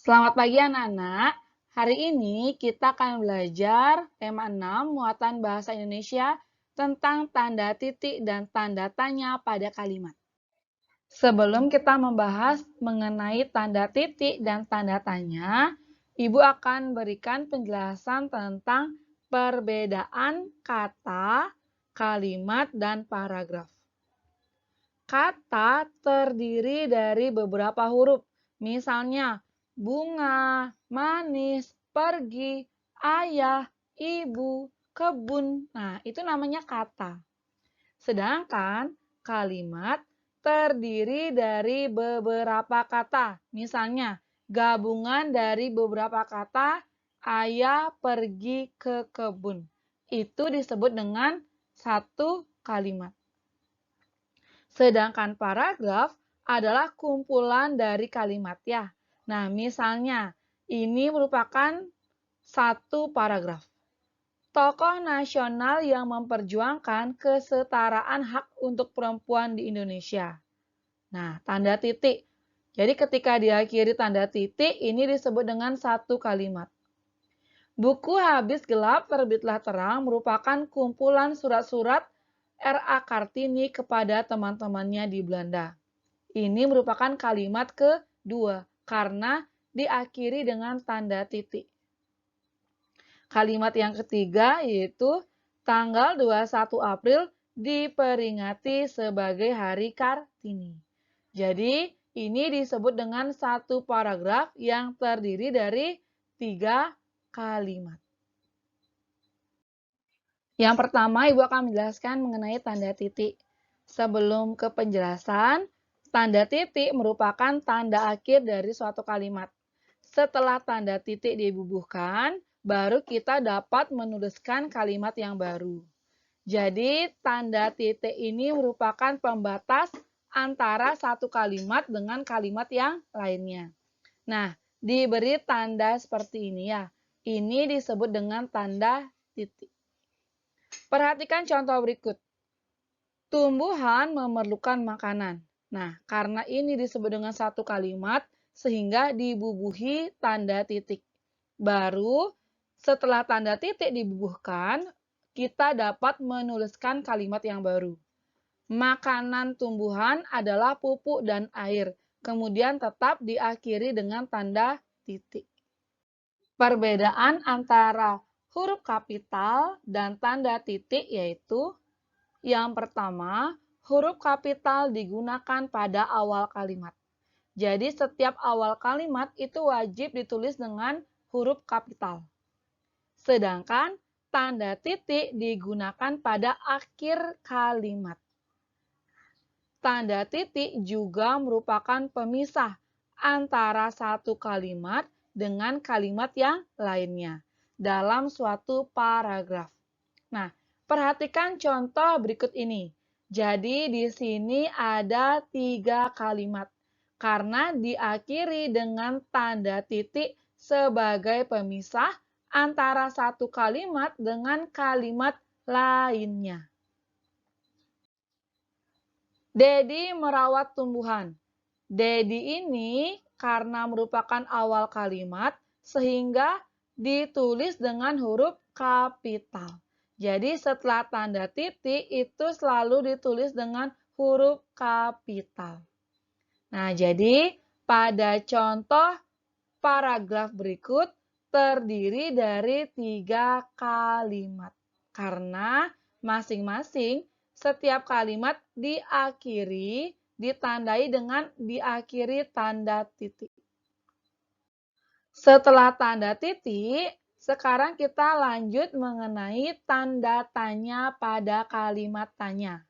Selamat pagi anak-anak. Hari ini kita akan belajar tema 6 muatan bahasa Indonesia tentang tanda titik dan tanda tanya pada kalimat. Sebelum kita membahas mengenai tanda titik dan tanda tanya, Ibu akan berikan penjelasan tentang perbedaan kata, kalimat, dan paragraf. Kata terdiri dari beberapa huruf, misalnya bunga, manis, pergi, ayah, ibu, kebun. Nah, itu namanya kata. Sedangkan kalimat terdiri dari beberapa kata, misalnya gabungan dari beberapa kata, ayah pergi ke kebun. Itu disebut dengan satu kalimat. Sedangkan paragraf adalah kumpulan dari kalimat ya. Nah, misalnya ini merupakan satu paragraf. Tokoh nasional yang memperjuangkan kesetaraan hak untuk perempuan di Indonesia. Nah, tanda titik. Jadi ketika diakhiri tanda titik, ini disebut dengan satu kalimat. Buku Habis Gelap Terbitlah Terang merupakan kumpulan surat-surat R.A. Kartini kepada teman-temannya di Belanda. Ini merupakan kalimat kedua karena diakhiri dengan tanda titik. Kalimat yang ketiga yaitu tanggal 21 April diperingati sebagai Hari Kartini. Jadi, ini disebut dengan satu paragraf yang terdiri dari 3 kalimat. Yang pertama, Ibu akan menjelaskan mengenai tanda titik. Sebelum ke penjelasan, tanda titik merupakan tanda akhir dari suatu kalimat. Setelah tanda titik dibubuhkan, baru kita dapat menuliskan kalimat yang baru. Jadi, tanda titik ini merupakan pembatas antara satu kalimat dengan kalimat yang lainnya. Nah, diberi tanda seperti ini ya. Ini disebut dengan tanda titik. Perhatikan contoh berikut. Tumbuhan memerlukan makanan. Nah, karena ini disebut dengan satu kalimat, sehingga dibubuhi tanda titik. Baru setelah tanda titik dibubuhkan, kita dapat menuliskan kalimat yang baru. Makanan tumbuhan adalah pupuk dan air. Kemudian tetap diakhiri dengan tanda titik. Perbedaan antara huruf kapital dan tanda titik yaitu yang pertama, huruf kapital digunakan pada awal kalimat. Jadi setiap awal kalimat itu wajib ditulis dengan huruf kapital. Sedangkan tanda titik digunakan pada akhir kalimat. Tanda titik juga merupakan pemisah antara satu kalimat dengan kalimat yang lainnya dalam suatu paragraf. Nah, perhatikan contoh berikut ini. Jadi di sini ada 3 kalimat karena diakhiri dengan tanda titik sebagai pemisah antara satu kalimat dengan kalimat lainnya. Dedi merawat tumbuhan. Dedi ini karena merupakan awal kalimat sehingga ditulis dengan huruf kapital. Jadi setelah tanda titik itu selalu ditulis dengan huruf kapital. Nah, jadi pada contoh paragraf berikut terdiri dari 3 kalimat. Karena masing-masing setiap kalimat ditandai dengan diakhiri tanda titik. Setelah tanda titik, sekarang kita lanjut mengenai tanda tanya pada kalimat tanya.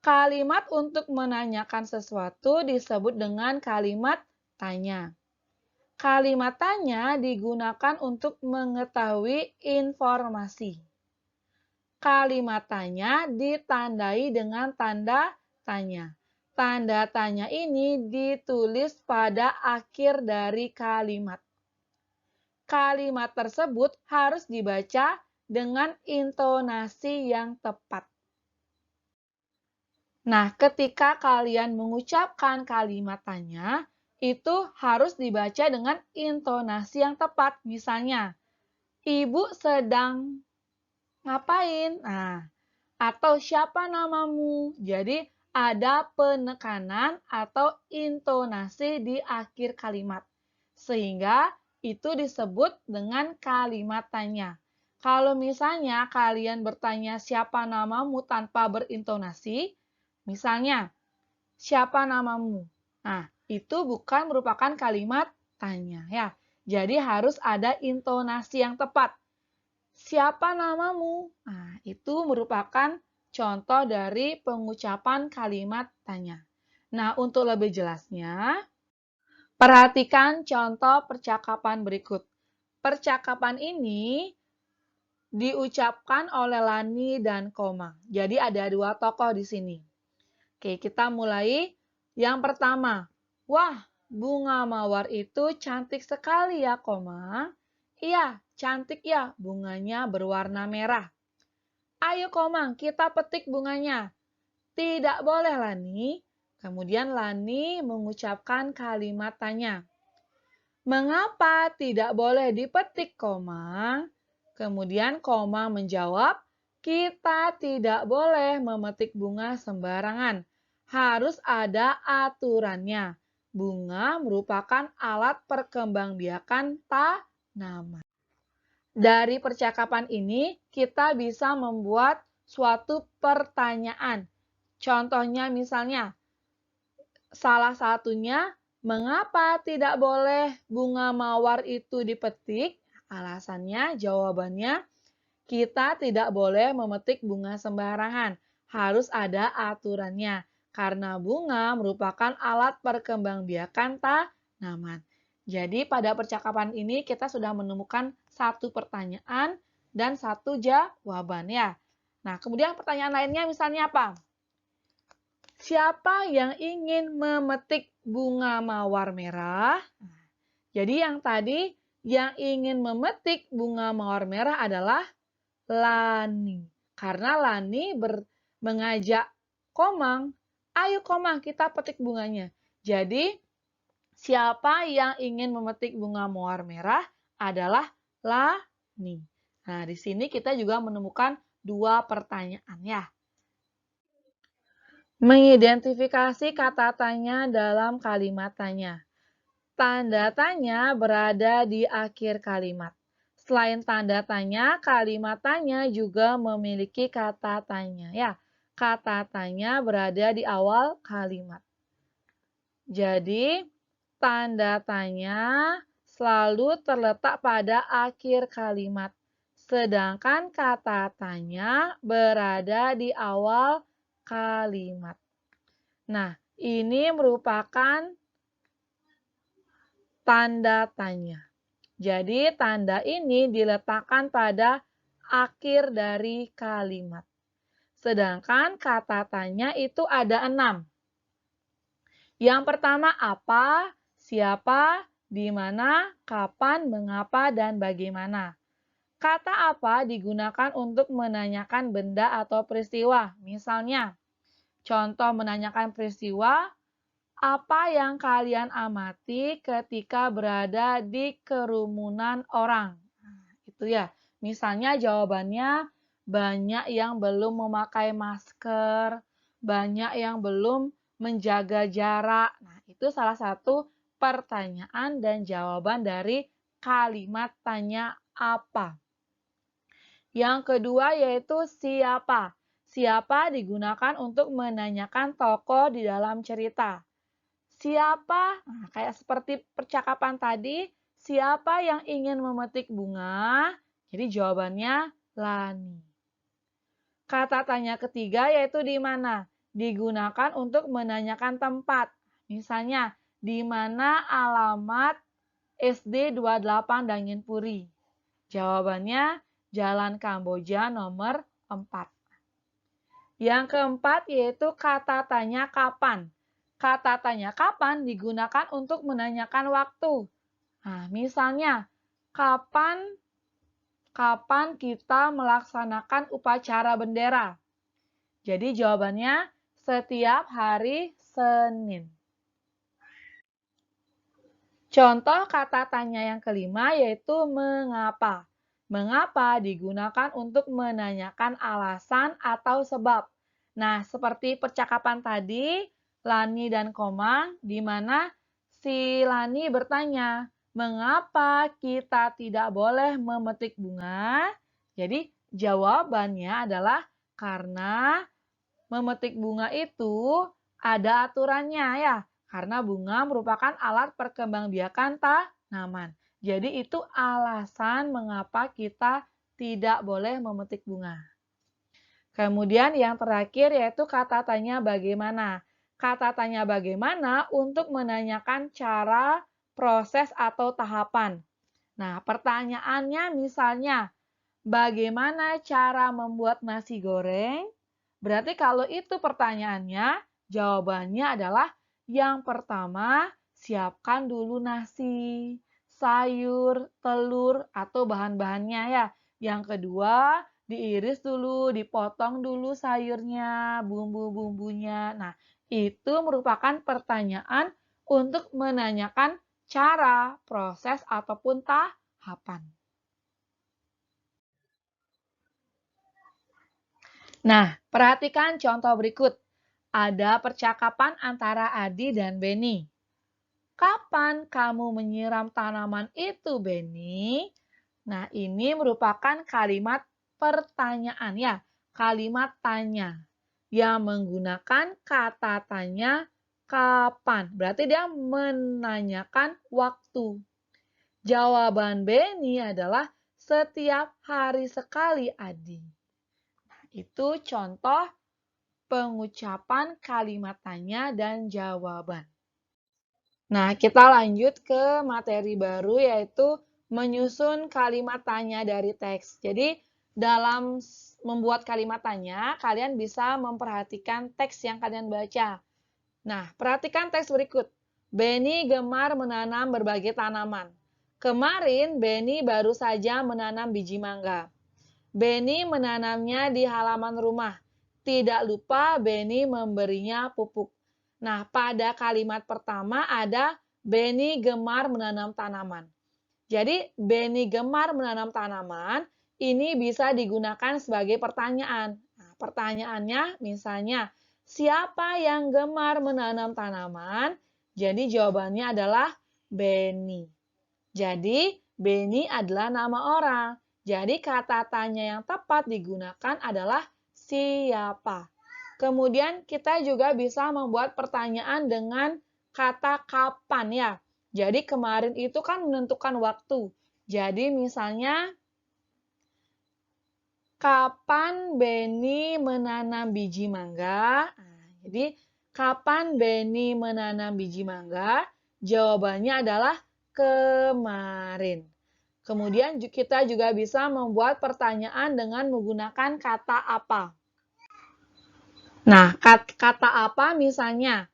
Kalimat untuk menanyakan sesuatu disebut dengan kalimat tanya. Kalimat tanya digunakan untuk mengetahui informasi. Kalimat tanya ditandai dengan tanda tanya. Tanda tanya ini ditulis pada akhir dari kalimat. Kalimat tersebut harus dibaca dengan intonasi yang tepat. Nah, ketika kalian mengucapkan kalimat tanya, itu harus dibaca dengan intonasi yang tepat. Misalnya, ibu sedang ngapain? Nah, atau siapa namamu? Jadi, ada penekanan atau intonasi di akhir kalimat. Sehingga itu disebut dengan kalimat tanya. Kalau misalnya kalian bertanya siapa namamu tanpa berintonasi, misalnya, siapa namamu? Nah, itu bukan merupakan kalimat tanya ya. Jadi harus ada intonasi yang tepat. Siapa namamu? Nah, itu merupakan contoh dari pengucapan kalimat tanya. Nah, untuk lebih jelasnya, perhatikan contoh percakapan berikut. Percakapan ini diucapkan oleh Lani dan Komang. Jadi ada dua tokoh di sini. Oke, kita mulai. Yang pertama, wah, bunga mawar itu cantik sekali ya, Komang. Iya, cantik ya, bunganya berwarna merah. Ayo Komang, kita petik bunganya. Tidak boleh Lani. Kemudian Lani mengucapkan kalimat tanya. Mengapa tidak boleh dipetik Komang? Kemudian Komang menjawab, kita tidak boleh memetik bunga sembarangan. Harus ada aturannya. Bunga merupakan alat perkembangbiakan tanaman. Dari percakapan ini, kita bisa membuat suatu pertanyaan. Contohnya misalnya, salah satunya, mengapa tidak boleh bunga mawar itu dipetik? Alasannya, jawabannya, kita tidak boleh memetik bunga sembarangan. Harus ada aturannya. Karena bunga merupakan alat perkembangbiakan tanaman. Jadi pada percakapan ini kita sudah menemukan satu pertanyaan dan satu jawaban ya. Nah, kemudian pertanyaan lainnya misalnya apa? Siapa yang ingin memetik bunga mawar merah? Jadi yang tadi yang ingin memetik bunga mawar merah adalah Lani. Karena Lani mengajak Komang, ayo Komang kita petik bunganya. Jadi siapa yang ingin memetik bunga mawar merah adalah Lani. Nah, di sini kita juga menemukan dua pertanyaan ya. Mengidentifikasi kata tanya dalam kalimat tanya. Tanda tanya berada di akhir kalimat. Selain tanda tanya, kalimat tanya juga memiliki kata tanya. Ya, kata tanya berada di awal kalimat. Jadi, tanda tanya selalu terletak pada akhir kalimat. Sedangkan kata tanya berada di awal kalimat. Nah, ini merupakan tanda tanya. Jadi, tanda ini diletakkan pada akhir dari kalimat. Sedangkan kata tanya itu ada 6. Yang pertama apa, siapa, di mana, kapan, mengapa, dan bagaimana. Kata apa digunakan untuk menanyakan benda atau peristiwa. Misalnya, contoh menanyakan peristiwa, apa yang kalian amati ketika berada di kerumunan orang? Nah, itu ya. Misalnya jawabannya banyak yang belum memakai masker, banyak yang belum menjaga jarak. Nah, itu salah satu pertanyaan dan jawaban dari kalimat tanya apa. Yang kedua yaitu siapa. Siapa digunakan untuk menanyakan tokoh di dalam cerita. Siapa? Nah, kayak seperti percakapan tadi, siapa yang ingin memetik bunga? Jadi jawabannya Lani. Kata tanya ketiga yaitu di mana? Digunakan untuk menanyakan tempat. Misalnya, di mana alamat SD 28 Danginpuri? Jawabannya Jalan Kamboja nomor 4. Yang keempat yaitu kata tanya kapan. Kata tanya kapan digunakan untuk menanyakan waktu. Nah, misalnya, kapan kita melaksanakan upacara bendera? Jadi jawabannya setiap hari Senin. Contoh kata tanya yang kelima yaitu mengapa. Mengapa digunakan untuk menanyakan alasan atau sebab. Nah, seperti percakapan tadi, Lani dan Komang, di mana si Lani bertanya, mengapa kita tidak boleh memetik bunga? Jadi, jawabannya adalah karena memetik bunga itu ada aturannya ya, karena bunga merupakan alat perkembangbiakan tanaman. Jadi itu alasan mengapa kita tidak boleh memetik bunga. Kemudian yang terakhir yaitu kata tanya bagaimana. Kata tanya bagaimana untuk menanyakan cara, proses, atau tahapan. Nah, pertanyaannya misalnya, bagaimana cara membuat nasi goreng? Berarti kalau itu pertanyaannya, jawabannya adalah yang pertama, siapkan dulu nasi, sayur, telur, atau bahan-bahannya ya. Yang kedua, diiris dulu, dipotong dulu sayurnya, bumbu-bumbunya. Nah, itu merupakan pertanyaan untuk menanyakan cara, proses, ataupun tahapan. Nah, perhatikan contoh berikut. Ada percakapan antara Adi dan Beni. Kapan kamu menyiram tanaman itu, Beni? Nah, ini merupakan kalimat pertanyaan ya, kalimat tanya yang menggunakan kata tanya kapan. Berarti dia menanyakan waktu. Jawaban Beni adalah setiap hari sekali, Adi. Itu contoh pengucapan kalimat tanya dan jawaban. Nah, kita lanjut ke materi baru yaitu menyusun kalimat tanya dari teks. Jadi, dalam membuat kalimat tanya, kalian bisa memperhatikan teks yang kalian baca. Nah, perhatikan teks berikut. Beni gemar menanam berbagai tanaman. Kemarin, Beni baru saja menanam biji mangga. Beni menanamnya di halaman rumah. Tidak lupa Beni memberinya pupuk. Nah, pada kalimat pertama ada Beni gemar menanam tanaman. Jadi, Beni gemar menanam tanaman ini bisa digunakan sebagai pertanyaan. Nah, pertanyaannya misalnya, siapa yang gemar menanam tanaman? Jadi, jawabannya adalah Beni. Jadi, Beni adalah nama orang. Jadi kata tanya yang tepat digunakan adalah siapa. Kemudian kita juga bisa membuat pertanyaan dengan kata kapan ya. Jadi kemarin itu kan menentukan waktu. Jadi misalnya, kapan Beni menanam biji mangga? Nah, jadi kapan Beni menanam biji mangga? Jawabannya adalah kemarin. Kemudian kita juga bisa membuat pertanyaan dengan menggunakan kata apa. Nah, kata apa misalnya,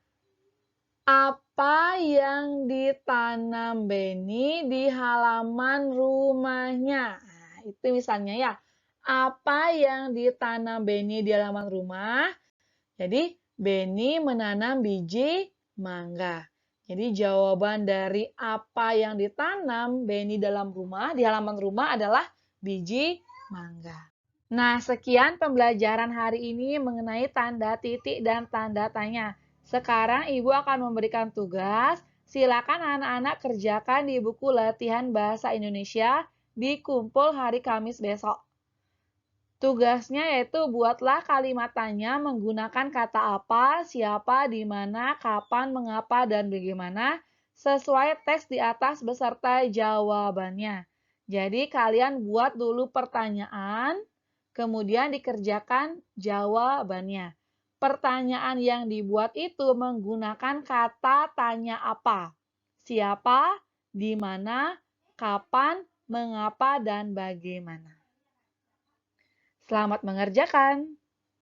apa yang ditanam Beni di halaman rumahnya? Nah, itu misalnya ya, apa yang ditanam Beni di halaman rumah? Jadi, Beni menanam biji mangga. Jadi jawaban dari apa yang ditanam Beni di halaman rumah adalah biji mangga. Nah, sekian pembelajaran hari ini mengenai tanda titik dan tanda tanya. Sekarang Ibu akan memberikan tugas. Silakan anak-anak kerjakan di buku latihan bahasa Indonesia di kumpul hari Kamis besok. Tugasnya yaitu buatlah kalimat tanya menggunakan kata apa, siapa, di mana, kapan, mengapa, dan bagaimana sesuai teks di atas beserta jawabannya. Jadi kalian buat dulu pertanyaan, kemudian dikerjakan jawabannya. Pertanyaan yang dibuat itu menggunakan kata tanya apa, siapa, di mana, kapan, mengapa, dan bagaimana. Selamat mengerjakan!